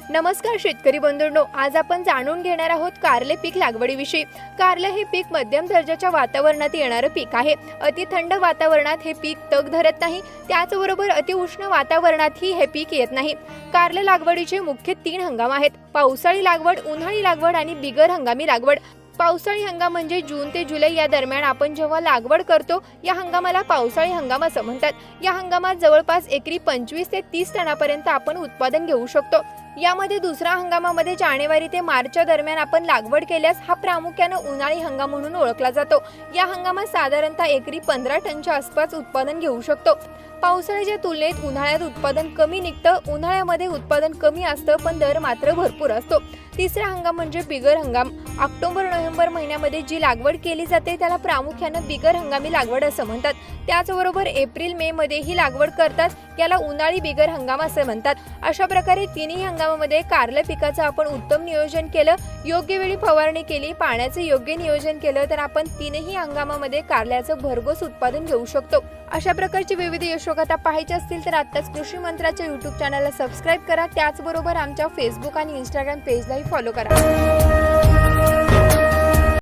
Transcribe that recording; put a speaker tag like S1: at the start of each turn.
S1: नमस्कार शेतकरी बंधूंनो, आज आपण जाणून घेणार आहोत कारले पीक लागवडीविषयी। कारले हे पीक मध्यम दर्जाच्या वातावरणात येणारे पीक आहे। अति थंड वातावरणात हे पीक तग धरत नाही, त्याचबरोबर अति उष्ण वातावरणातही हे पीक येत नाही। कारले लागवडीचे मुख्य 3 हंगाम आहेत: पावसाळी लागवड, उन्हाळी लागवड आणि बिगर हंगामी लागवड। पावसाळी हंगाम म्हणजे जून ते जुलै या दरम्यान आपण जेव्हा लागवड करतो या हंगामाला पावसाळी हंगाम असं म्हणतात। या हंगामात जवळपास एकरी 25 ते 30 टनापर्यंत आपण उत्पादन घेऊ शकतो। यामध्ये दुसरा हंगामामध्ये जानेवारी ते मार्चच्या दरम्यान आपण लागवड केल्यास हा प्रामुख्याने उन्हाळी हंगाम म्हणून ओळखला जातो। या हंगामात साधारणतः एकरी 15 टनच्या आसपास उत्पादन घेऊ शकतो। पावसाळ्याच्या तुलनेत उन्हाळ्यात उत्पादन कमी निघतं। उन्हाळ्यामध्ये उत्पादन कमी असतं पण दर मात्र भरपूर असतो। तिसरा हंगाम म्हणजे बिगर हंगाम। ऑक्टोबर-नोव्हेंबर महिन्यामध्ये जी लागवड केली जाते त्याला प्रामुख्याने बिगर हंगामी लागवड असं म्हणतात। त्याचबरोबर एप्रिल-मे मध्ये ही लागवड करतात, याला उन्हाळी बिगर हंगाम असे म्हणतात। अशा प्रकारे तिन्ही हंगामामध्ये कारले पिकाचं आपण उत्तम नियोजन केलं, योग्य वेळी फवारणी केली, पाण्याचे योग्य नियोजन केलं तर आपण तिन्ही हंगामामध्ये कारल्याचं भरघोस उत्पादन घेऊ शकतो। अशा प्रकारची विविध यशोगाथा पाहायची असतील तर आत्ताच कृषी मंत्राच्या YouTube चॅनलला सबस्क्राईब करा। त्याचबरोबर आमच्या फेसबुक आणि इंस्टाग्राम पेजलाही फॉलो करा।